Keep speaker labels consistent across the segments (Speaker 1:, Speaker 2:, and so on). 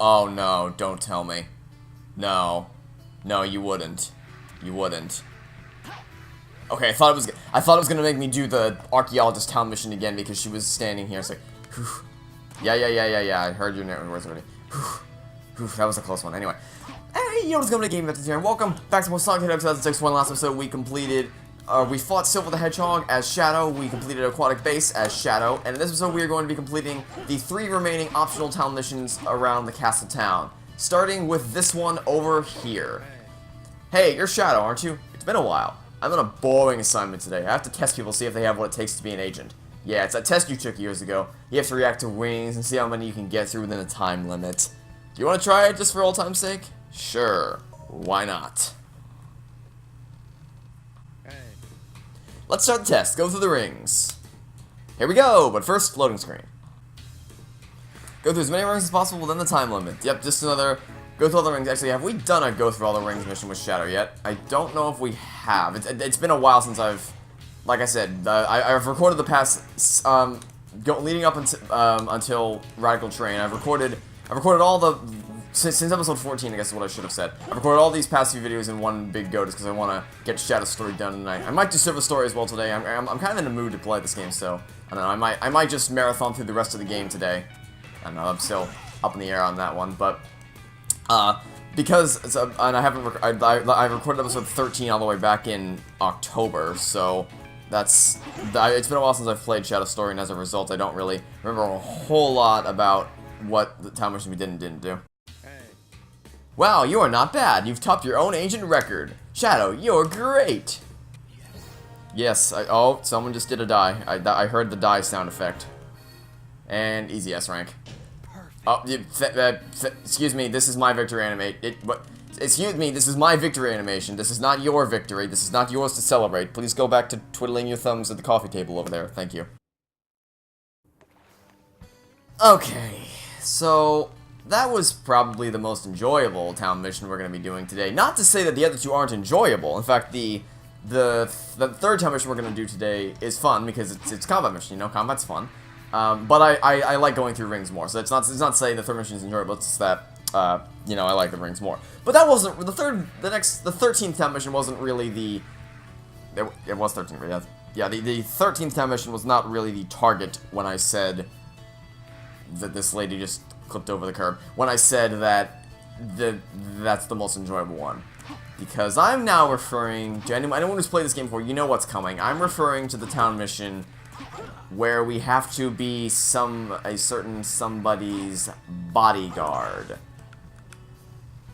Speaker 1: Oh no, don't tell me. No. No, you wouldn't. You wouldn't. Okay, I thought it was gonna make me do the archaeologist town mission again because she was standing here. It's like, whew. Yeah. I heard your words already. Whew, that was a close one. Anyway, hey, yo, what's going to Game Methods here, and welcome back to more Sonic the Hedgehog 2006. One last episode, we completed. We fought Sonic the Hedgehog as Shadow. We completed Aquatic Base as Shadow, and in this episode, we are going to be completing the 3 remaining optional town missions around the castle town. Starting with this one over here. Hey, you're Shadow, aren't you? It's been a while. I'm on a boring assignment today. I have to test people, see if they have what it takes to be an agent. Yeah, it's that test you took years ago. You have to react to wings and see how many you can get through within a time limit. Do you want to try it just for old time's sake? Sure. Why not? Hey. Let's start the test. Go through the rings. Here we go, but first, loading screen. Go through as many rings as possible within the time limit. Yep, just another... Go through all the rings. Actually, have we done a go through all the rings mission with Shadow yet? I don't know if we have. It's been a while since I've... Like I said, I've recorded the past... leading up until Radical Train. I've recorded all the... Since episode 14, I guess is what I should have said. I've recorded all these past few videos in one big go just because I want to get Shadow's story done tonight. I might do Silver's story as well today. I'm kind of in the mood to play this game, so... I don't know, I might just marathon through the rest of the game today. I don't know, I'm still up in the air on that one, but... because, and I haven't, I recorded episode 13 all the way back in October, so that's, it's been a while since I've played Shadow's Story, and as a result, I don't really remember a whole lot about what the town mission we did and didn't do. Hey. Wow, you are not bad. You've topped your own ancient record. Shadow, you're great. Yes, oh, someone just did a die. I heard the die sound effect. And easy S rank. Oh, excuse me, this is my victory animation. Excuse me, this is my victory animation. This is not your victory. This is not yours to celebrate. Please go back to twiddling your thumbs at the coffee table over there. Thank you. Okay, so that was probably the most enjoyable town mission we're going to be doing today. Not to say that the other two aren't enjoyable. In fact, the third town mission we're going to do today is fun because it's combat mission. You know, combat's fun. But I like going through rings more, so it's not saying the third mission is enjoyable, it's just that, you know, I like the rings more. But that wasn't, the 13th town mission wasn't really the, it was 13, right? Yeah, the 13th town mission was not really the target when I said that this lady just clipped over the curb, when I said that that's the most enjoyable one. Because I'm now referring to, anyone who's played this game before, you know what's coming. I'm referring to the town mission where we have to be a certain somebody's bodyguard.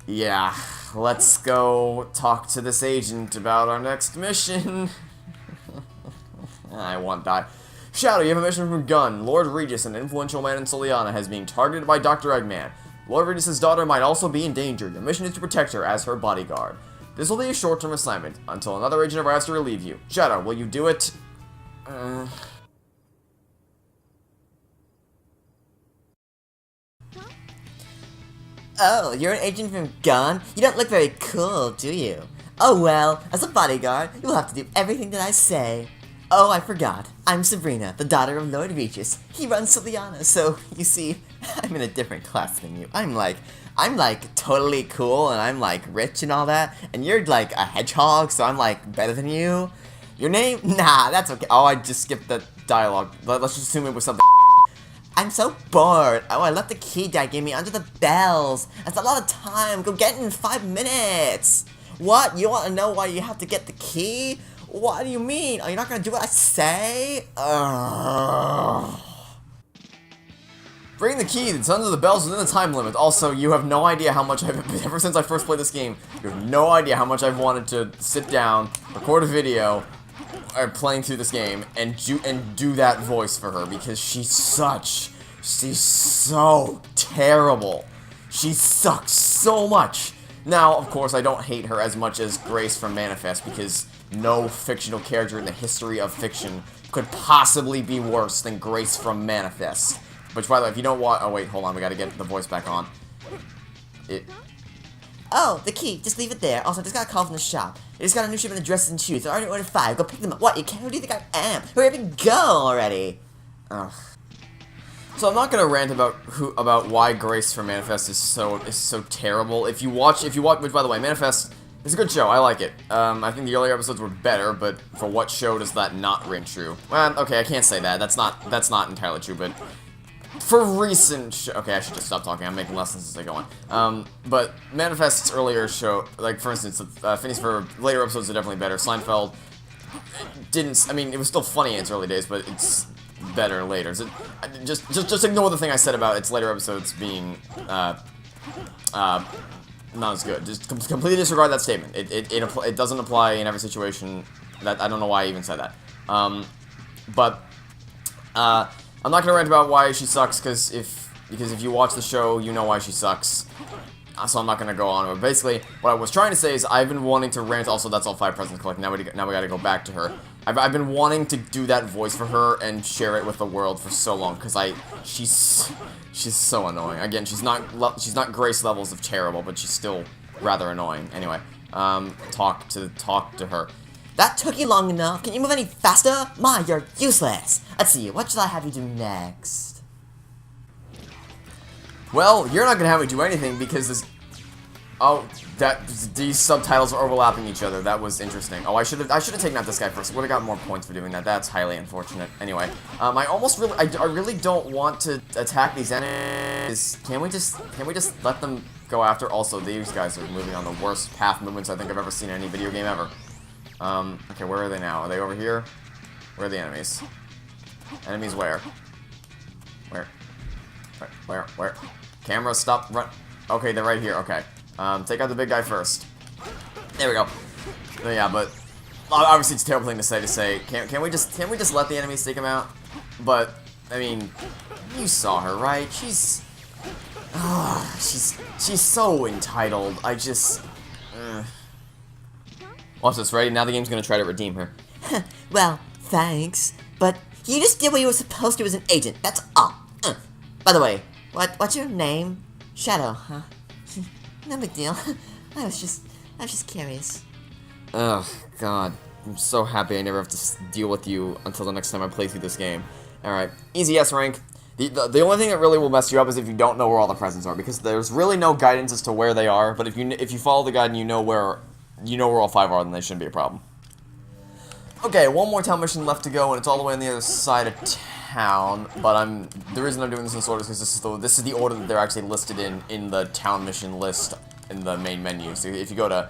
Speaker 1: Yeah, let's go talk to this agent about our next mission. I won't die. Shadow, you have a mission from Gun. Lord Regis, an influential man in Soliana, has been targeted by Doctor Eggman. Lord Regis' daughter might also be in danger. Your mission is to protect her as her bodyguard. This will be a short-term assignment, until another agent arrives to relieve you. Shadow, will you do it?
Speaker 2: Oh, you're an agent from Gun? You don't look very cool, do you? Oh well, as a bodyguard, you'll have to do everything that I say. Oh, I forgot. I'm Sabrina, the daughter of Lord Regis. He runs Soliana, so, you see, I'm in a different class than you. I'm like totally cool, and I'm like rich and all that, and you're like a hedgehog, so I'm like better than you. Your name? Nah, that's okay. Oh, I just skipped the dialogue. Let's just assume it was something. I'm so bored. Oh, I left the key Dad gave me under the bells. That's a lot of time. Go get it in 5 minutes. What? You want to know why you have to get the key? What do you mean? Are you not going to do what I say?
Speaker 1: Bring the key that's under the bells within the time limit. Also, you have no idea how much ever since I first played this game, you have no idea how much I've wanted to sit down, record a video, playing through this game, and do that voice for her, because she's so terrible. She sucks so much. Now, of course, I don't hate her as much as Grace from Manifest, because no fictional character in the history of fiction could possibly be worse than Grace from Manifest. Which, by the way, if you don't want... Oh, wait, hold on. We gotta get the voice back on.
Speaker 2: Oh, the key. Just leave it there. Also, I just got a call from the shop. They just got a new shipment of dresses and shoes. I already ordered 5. Go pick them up. What? You can't? Who do you think I am? Hurry up and go already. Ugh.
Speaker 1: So I'm not gonna rant about why Grace for Manifest is so terrible. If you watch, which by the way, Manifest is a good show. I like it. I think the earlier episodes were better, but for what show does that not ring true? Well, okay, I can't say that. That's not entirely true, but for recent okay, I should just stop talking. I'm making lessons as I go on. But Manifest's earlier show, like for instance, Phineas for later episodes are definitely better. Seinfeld didn't. I mean, it was still funny in its early days, but it's better later. So just ignore the thing I said about its later episodes being not as good. Just completely disregard that statement. It doesn't apply in every situation. That I don't know why I even said that. But I'm not gonna rant about why she sucks because if you watch the show, you know why she sucks. So I'm not gonna go on. But basically, what I was trying to say is I've been wanting to rant. Also, that's all 5 presents collect. Now we gotta go back to her. I've been wanting to do that voice for her and share it with the world for so long because she's so annoying. Again, she's not Grace levels of terrible, but she's still rather annoying. Anyway, talk to her.
Speaker 2: That took you long enough. Can you move any faster? Ma, you're useless. Let's see, what should I have you do next?
Speaker 1: Well, you're not gonna have me do anything because this. Oh, these subtitles are overlapping each other. That was interesting. Oh, I should have taken out this guy first. Would have got more points for doing that. That's highly unfortunate. Anyway, I really don't want to attack these enemies. Can we just let them go after? Also, these guys are moving on the worst path movements I think I've ever seen in any video game ever. Okay, where are they now? Are they over here? Where are the enemies? Enemies where? Where? Camera, stop, run. Okay, they're right here. Okay. Take out the big guy first. There we go. Yeah, but obviously it's a terrible thing to say. Can we just let the enemies take him out? But I mean, you saw her, right? She's so entitled. I just. Watch this, ready? Now the game's gonna try to redeem her.
Speaker 2: Well, thanks, but you just did what you were supposed to as an agent. That's all. By the way, what's your name? Shadow, huh? No big deal. I was just curious.
Speaker 1: Ugh, God. I'm so happy I never have to deal with you until the next time I play through this game. Alright, easy S rank. The only thing that really will mess you up is if you don't know where all the presents are, because there's really no guidance as to where they are, but if you follow the guide and you know where all 5 are, then they shouldn't be a problem. Okay, one more town mission left to go, and it's all the way on the other side of town. But the reason I'm doing this in this order is because this is the order that they're actually listed in the town mission list in the main menu. So if you go to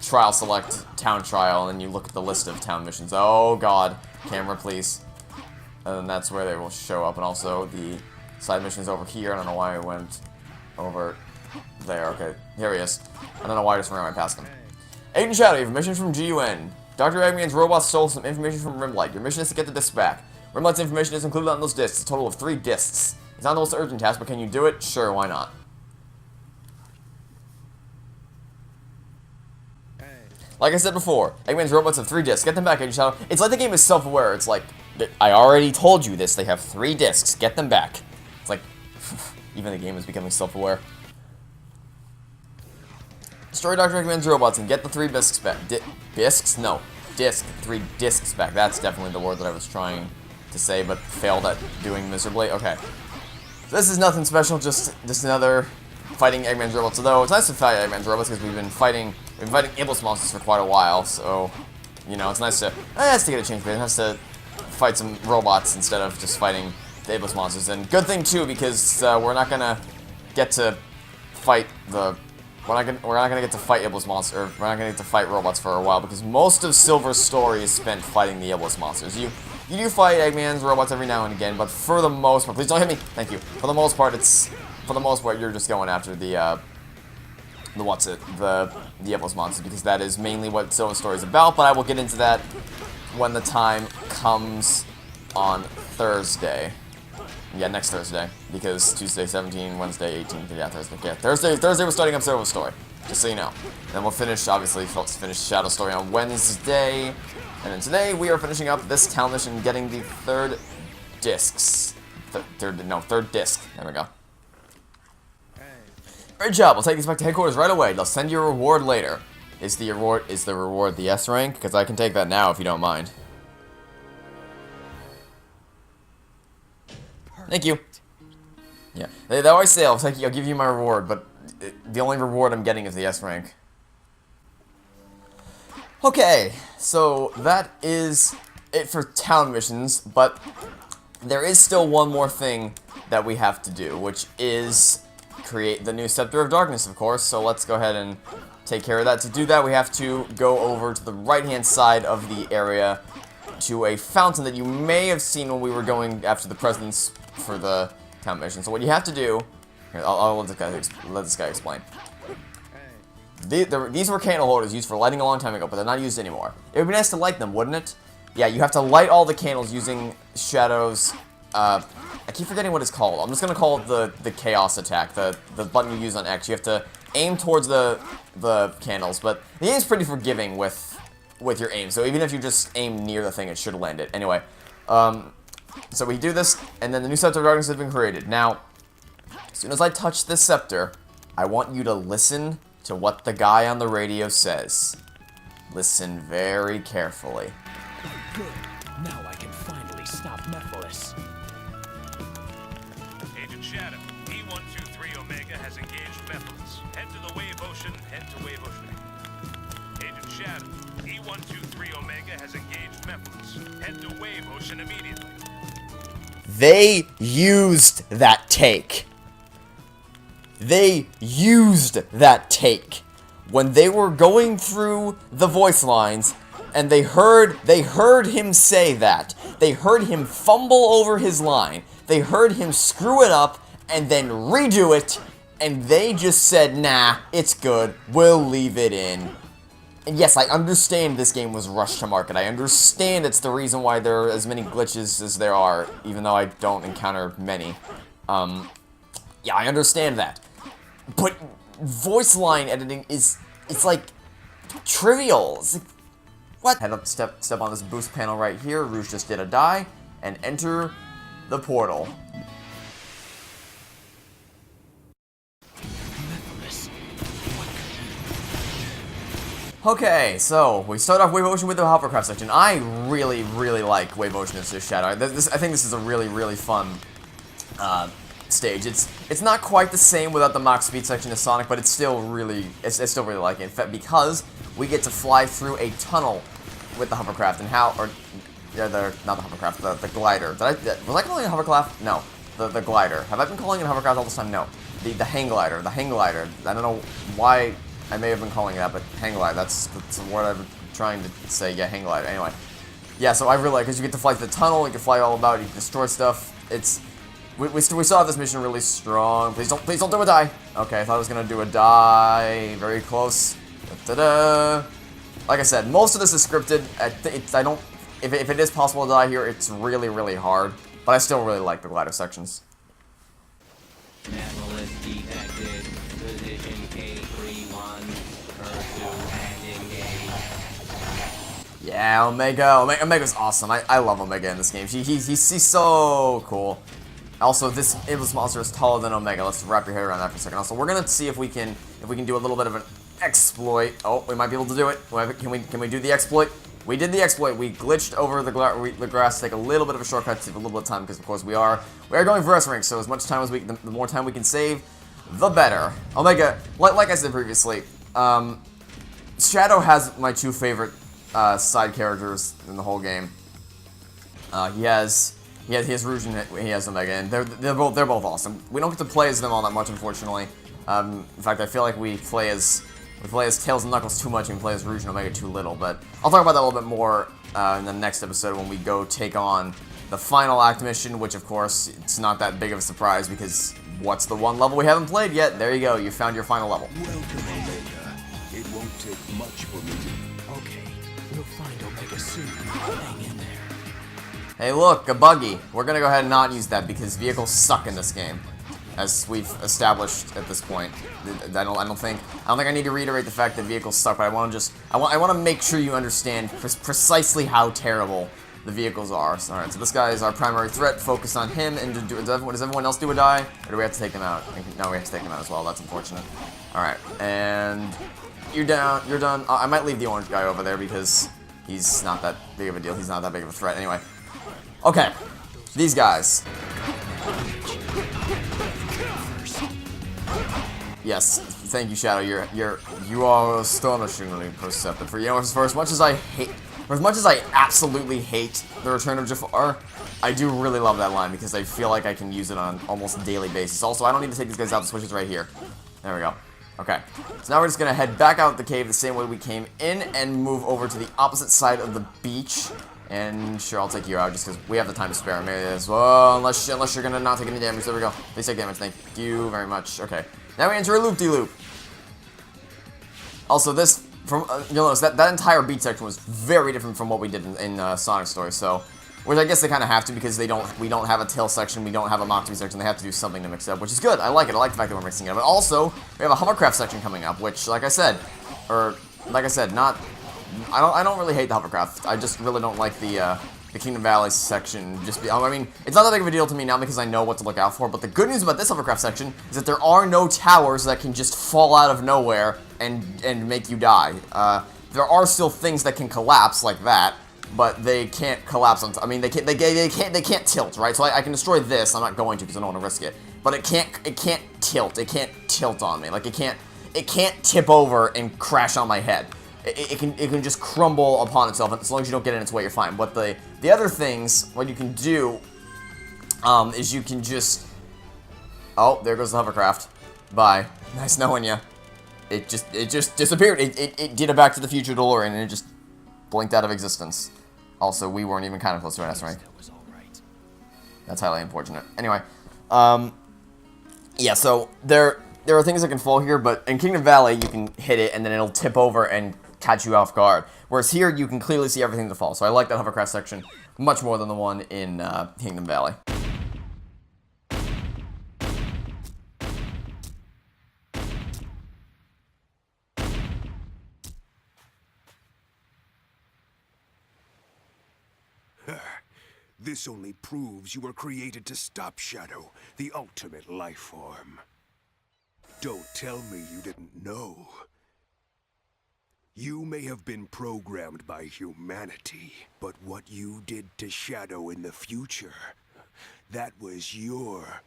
Speaker 1: trial select town trial, and then you look at the list of town missions. Oh God, camera please. And then that's where they will show up, and also the side missions over here. I don't know why I went over there. Okay, here he is. I don't know why I just ran right past him. Agent Shadow, you have a mission from GUN. Dr. Eggman's robot stole some information from Rimlight. Your mission is to get the discs back. Rimlight's information is included on those discs, a total of 3 discs. It's not the most urgent task, but can you do it? Sure, why not? Like I said before, Eggman's robots have 3 discs. Get them back, Agent Shadow. It's like the game is self-aware. It's like, I already told you this. They have 3 discs. Get them back. It's like, even the game is becoming self-aware. Destroy Dr. Eggman's robots and get the 3 discs back. Discs? No. Disc. 3 discs back. That's definitely the word that I was trying to say, but failed at doing miserably. Okay. So this is nothing special, just another fighting Eggman's robots. Although, it's nice to fight Eggman's robots because we've been fighting Iblis monsters for quite a while, so, you know, it's nice to get a change, but it's nice to fight some robots instead of just fighting the Iblis monsters. And good thing, too, because we're not gonna get to fight we're not gonna get to fight Iblis monsters, or we're not gonna get to fight robots for a while, because most of Silver's story is spent fighting the Iblis monsters. You do fight Eggman's robots every now and again, but for the most part, please don't hit me. Thank you. For the most part, you're just going after the Iblis monsters, because that is mainly what Silver's story is about. But I will get into that when the time comes on Thursday. Yeah, next Thursday, because Tuesday 17, Wednesday 18, yeah, Thursday. Yeah, Thursday we're starting up Silver's story, just so you know. Then we'll finish Shadow's story on Wednesday, and then today we are finishing up this town mission, getting the 3rd discs. Third disc. There we go. Great job. We'll take these back to headquarters right away. They'll send you a reward later. Is the reward the S rank? Because I can take that now if you don't mind. Thank you. Yeah, they always say, I'll give you my reward, but the only reward I'm getting is the S rank. Okay, so that is it for town missions, but there is still one more thing that we have to do, which is create the new Scepter of Darkness, of course, so let's go ahead and take care of that. To do that, we have to go over to the right-hand side of the area to a fountain that you may have seen when we were going after the presidents for the town mission. So what you have to do... Here, I'll let this guy explain. These were candle holders used for lighting a long time ago, but they're not used anymore. It would be nice to light them, wouldn't it? Yeah, you have to light all the candles using Shadow's... I keep forgetting what it's called. I'm just gonna call it the Chaos attack, the button you use on X. You have to aim towards the candles, but the game's pretty forgiving with your aim. So even if you just aim near the thing, it should land it. Anyway, so we do this, and then the new Scepter of Darkness has been created. Now, as soon as I touch this scepter, I want you to listen to what the guy on the radio says. Listen very carefully.
Speaker 3: Good. Now I can finally stop Mephiles.
Speaker 4: Agent Shadow, E123 Omega has engaged Mephiles. Head to the Wave Ocean, head to Wave Ocean. Agent Shadow, E123 Omega has engaged Mephiles. Head to Wave Ocean immediately.
Speaker 1: They used that take. They used that take when they were going through the voice lines, and they heard him say that. They heard him fumble over his line. They heard him screw it up and then redo it, and they just said, nah, it's good. We'll leave it in. And yes, I understand this game was rushed to market. I understand it's the reason why there are as many glitches as there are, even though I don't encounter many. Yeah, I understand that. But voice line editing it's like trivial. It's like, what? Head up, step on this boost panel right here. Rouge just did a die, and enter the portal. Okay, so we start off Wave Ocean with the hovercraft section. I really, really like Wave Ocean as Shadow. I think this is a really, really fun stage. It's not quite the same without the Mach Speed section as Sonic, but it's still really like it. In fact, because we get to fly through a tunnel with the hovercraft, and not the hovercraft, the glider. Was I calling it a hovercraft? No, the glider. Have I been calling it a hovercraft all this time? No, the hang glider. The hang glider. I don't know why I may have been calling it that, but hang glider. That's the word I've been trying to say. Yeah, hang glider. Anyway, yeah. So I really like because you get to fly through the tunnel. You can fly all about. You can destroy stuff. We saw this mission really strong. Please don't do a die. Okay, I thought I was gonna do a die. Very close. Da-da-da. Like I said, most of this is scripted. If it is possible to die here, it's really, really hard. But I still really like the glider sections.
Speaker 5: Mephiles detected. Position K31. Pursue and engage.
Speaker 1: Yeah, Omega's awesome. I love Omega in this game. He's so cool. Also, this Iblis monster is taller than Omega. Let's wrap your head around that for a second. Also, we're gonna see if we can do a little bit of an exploit. Oh, we might be able to do it. Can we do the exploit? We did the exploit. We glitched over the grass to take a little bit of a shortcut to save a little bit of time because, of course, we are going for S rank. So as much time as the more time we can save, the better. Omega, like I said previously, Shadow has my two favorite side characters in the whole game. He has Rouge and he has Omega, and they're both awesome. We don't get to play as them all that much, unfortunately. In fact, I feel like we play as Tails and Knuckles too much and we play as Rouge and Omega too little. But I'll talk about that a little bit more in the next episode when we go take on the final act mission, which of course it's not that big of a surprise because what's the one level we haven't played yet? There you go, you found your final level.
Speaker 3: Welcome, Omega. It won't take much for me to... Okay, we'll find Omega soon. Hang in there.
Speaker 1: Hey look, a buggy. We're gonna go ahead and not use that because vehicles suck in this game, as we've established at this point. I don't think I need to reiterate the fact that vehicles suck, but I want to make sure you understand precisely how terrible the vehicles are. So, all right, so this guy is our primary threat. Focus on him, and does everyone else do a die, or do we have to take them out? No, we have to take them out as well. That's unfortunate. All right, and you're down. You're done. I might leave the orange guy over there because he's not that big of a deal. He's not that big of a threat anyway. Okay, these guys. Yes, thank you, Shadow. You are astonishingly perceptive. For as much as I hate, for as much as I absolutely hate the Return of Jafar, I do really love that line because I feel like I can use it on almost a daily basis. Also, I don't need to take these guys out. The switch is right here. There we go. Okay, so now we're just gonna head back out the cave the same way we came in and move over to the opposite side of the beach. And sure, I'll take you out just because we have the time to spare. Maybe as well, unless you're gonna not take any damage. There we go. Please take damage. Thank you very much. Okay, now we enter a loop-de-loop. Also, this you'll notice that entire beat section was very different from what we did in Sonic Story. So, which I guess they kind of have to because we don't have a tail section, we don't have a Mock section. They have to do something to mix it up, which is good. I like it. I like the fact that we're mixing it up. But also, we have a hovercraft section coming up, which, like I said, not. I don't really hate the hovercraft. I just really don't like the Kingdom Valley section. I mean, it's not that big of a deal to me now because I know what to look out for. But the good news about this hovercraft section is that there are no towers that can just fall out of nowhere and make you die. There are still things that can collapse like that, but they can't collapse on. I mean, they can't tilt, right? So I can destroy this. I'm not going to because I don't want to risk it. But it can't tilt. It can't tilt on me. Like it can't tip over and crash on my head. It can just crumble upon itself, and as long as you don't get in its way, you're fine. But the other things, what you can do, is you can just... Oh, there goes the hovercraft. Bye. Nice knowing ya. It just disappeared. It did a Back to the Future DeLorean, and it just blinked out of existence. Also, we weren't even kind of close to an S rank. That's highly unfortunate. Anyway, yeah, so there are things that can fall here, but in Kingdom Valley, you can hit it, and then it'll tip over and catch you off guard. Whereas here, you can clearly see everything that falls. So I like that hovercraft section much more than the one in Kingdom Valley.
Speaker 3: This only proves you were created to stop Shadow, the ultimate life form. Don't tell me you didn't know. You may have been programmed by humanity, but what you did to Shadow in the future, that was your...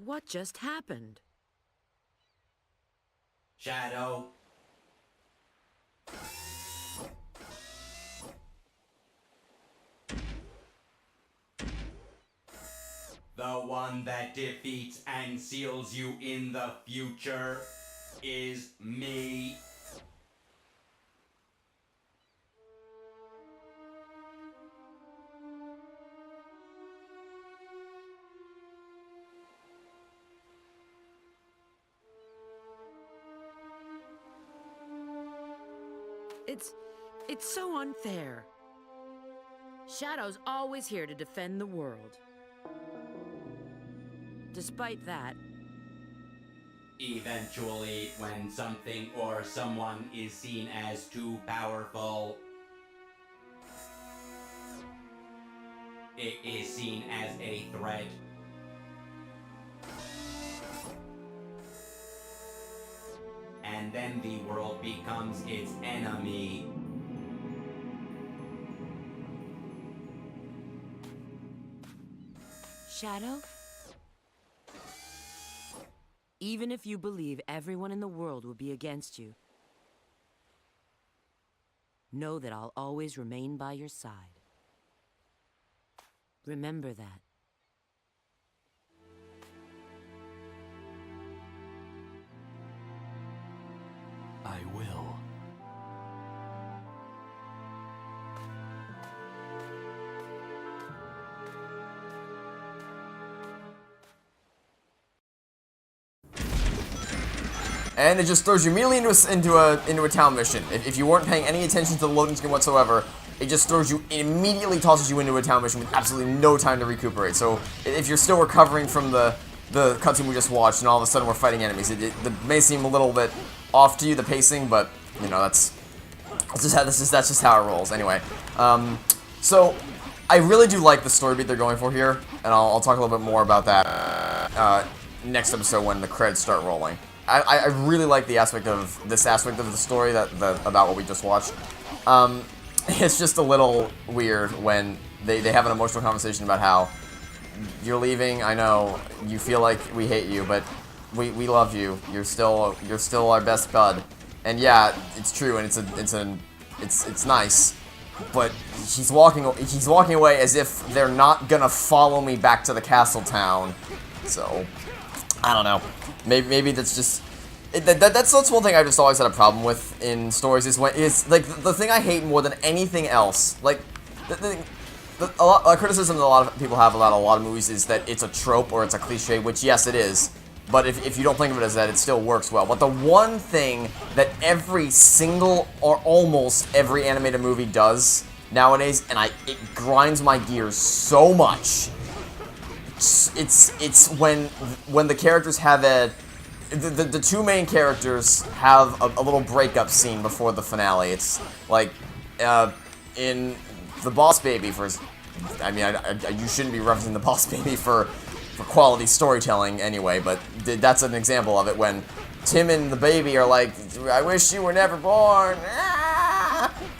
Speaker 6: What just happened?
Speaker 5: Shadow. The one that defeats and seals you in the future is me.
Speaker 6: It's so unfair. Shadow's always here to defend the world. Despite that...
Speaker 5: Eventually, when something or someone is seen as too powerful, it is seen as a threat. And then the world becomes its enemy.
Speaker 6: Shadow? Even if you believe everyone in the world will be against you, know that I'll always remain by your side. Remember that.
Speaker 3: I will.
Speaker 1: And it just throws you immediately into a town mission. If you weren't paying any attention to the loading screen whatsoever, it just throws you, it immediately tosses you into a town mission with absolutely no time to recuperate. So if you're still recovering from the cutscene we just watched, and all of a sudden we're fighting enemies, it may seem a little bit off to you, the pacing, but you know, that's That's just how it rolls. Anyway, so I really do like the story beat they're going for here, and I'll talk a little bit more about that next episode when the credits start rolling. I really like the aspect of this aspect of the story about what we just watched. It's just a little weird when they have an emotional conversation about how you're leaving. I know you feel like we hate you, but we love you. You're still our best bud. And yeah, it's true, and it's nice. But he's walking away as if they're not gonna follow me back to the castle town. So I don't know. Maybe that's just that's one thing I've just always had a problem with in stories is when it's like the thing I hate more than anything else. Like a criticism that a lot of people have about a lot of movies is that it's a trope or it's a cliche, which yes it is. But if you don't think of it as that, it still works well. But the one thing that every single or almost every animated movie does nowadays, and it grinds my gears so much. It's when the characters have the two main characters have a little breakup scene before the finale. It's like in the Boss Baby I mean, you shouldn't be referencing the Boss Baby for quality storytelling anyway, but that's an example of it when Tim and the baby are like, I wish you were never born,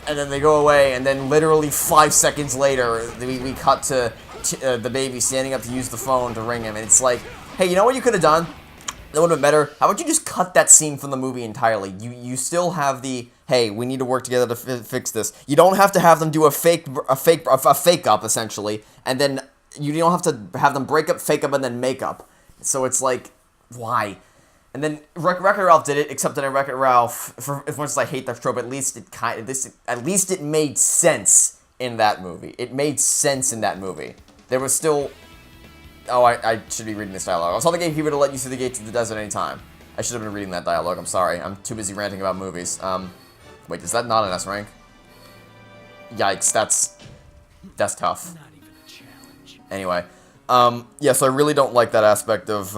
Speaker 1: and then they go away, and then literally 5 seconds later, we cut to the baby standing up to use the phone to ring him, and it's like, hey, you know what you could have done? That would have been better. How about you just cut that scene from the movie entirely? You still have the, hey, we need to work together to fix this. You don't have to have them do a fake up, essentially, and then you don't have to have them break up, fake up, and then make up. So it's like, why? And then Wreck-It Ralph did it, except that in Wreck-It Ralph, for as much as I hate that trope, at least it made sense in that movie. It made sense in that movie. There was still... Oh, I should be reading this dialogue. I'll tell the gatekeeper to let you through the gates of the desert anytime. I should have been reading that dialogue. I'm sorry. I'm too busy ranting about movies. Wait, is that not an S rank? Yikes, that's tough. Anyway, yeah, so I really don't like that aspect of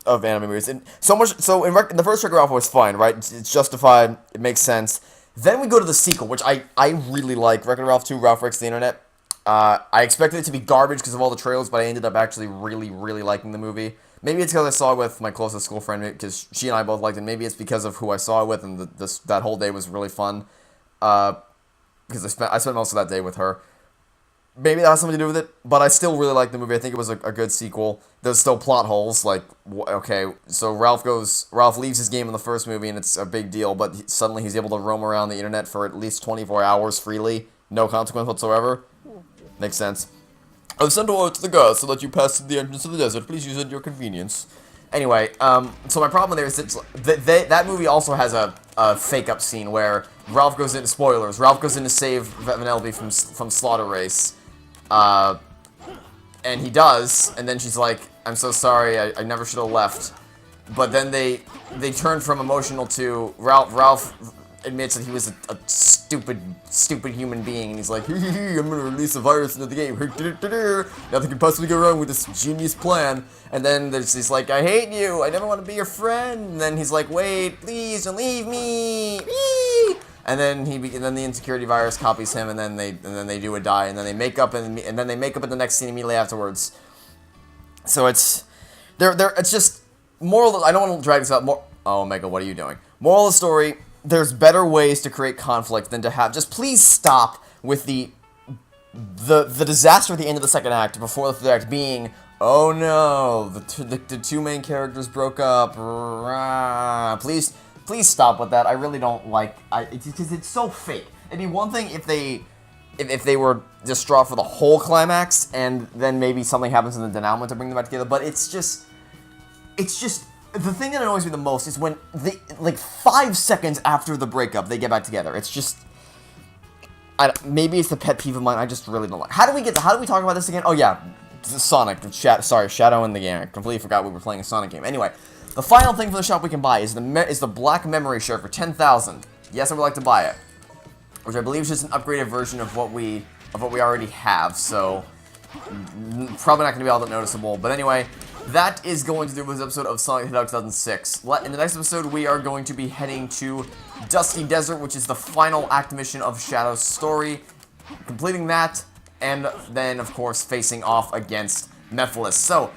Speaker 1: anime movies. And so in the first Wreck-It Ralph was fine, right? It's justified, it makes sense. Then we go to the sequel, which I really like, Wreck-It Ralph 2, Ralph Breaks the Internet. I expected it to be garbage because of all the trailers, but I ended up actually really, really liking the movie. Maybe it's because I saw it with my closest school friend, because she and I both liked it. Maybe it's because of who I saw it with, and that whole day was really fun. Because I spent most of that day with her. Maybe that has something to do with it, but I still really like the movie. I think it was a good sequel. There's still plot holes, like, okay, so Ralph leaves his game in the first movie, and it's a big deal, but suddenly he's able to roam around the internet for at least 24 hours freely, no consequence whatsoever. Makes sense. I've sent a word to the guards so that you pass through the entrance of the desert. Please use it at your convenience. Anyway, so my problem there is that movie also has a fake-up scene where Ralph goes into, spoilers, Ralph goes in to save Vanellope from Slaughter Race. And he does, and then she's like, I'm so sorry, I never should have left. But then they turn from emotional to Ralph admits that he was a stupid human being, and he's like, I'm gonna release a virus into the game. Nothing can possibly go wrong with this genius plan. And then he's like, I hate you, I never want to be your friend. And then he's like, wait, please don't leave me. And then the insecurity virus copies him, and then they do a die, and then they make up, and then they make up in the next scene immediately afterwards. So it's just moral. I don't want to drag this out more. Oh, Omega, what are you doing? Moral of the story: there's better ways to create conflict than to have. Just please stop with the disaster at the end of the second act before the third act being, oh no, the two main characters broke up. Please stop with that. I really don't like. It's so fake. It'd be one thing if they were distraught for the whole climax, and then maybe something happens in the denouement to bring them back together. But it's just the thing that annoys me the most is when like 5 seconds after the breakup they get back together. It's just. Maybe it's the pet peeve of mine. I just really don't like. How do we talk about this again? Oh yeah, Sonic. Shadow in the game. I completely forgot we were playing a Sonic game. Anyway. The final thing for the shop we can buy is the black memory shirt for 10,000. Yes, I would like to buy it, which I believe is just an upgraded version of what we already have. So probably not going to be all that noticeable. But anyway, that is going to do with this episode of Sonic the Hedgehog 2006. In the next episode, we are going to be heading to Dusty Desert, which is the final act mission of Shadow's story. Completing that, and then, of course, facing off against Mephiles. So,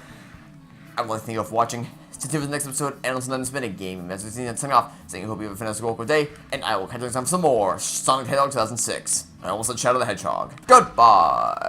Speaker 1: I would like to thank you for watching. Stay tuned for the next episode, and until then, it's been a game. As we've seen it, signing off, saying I hope you have a fantastic work day, and I will catch you next time for some more Sonic the Hedgehog 2006. I almost said Shadow the Hedgehog. Goodbye!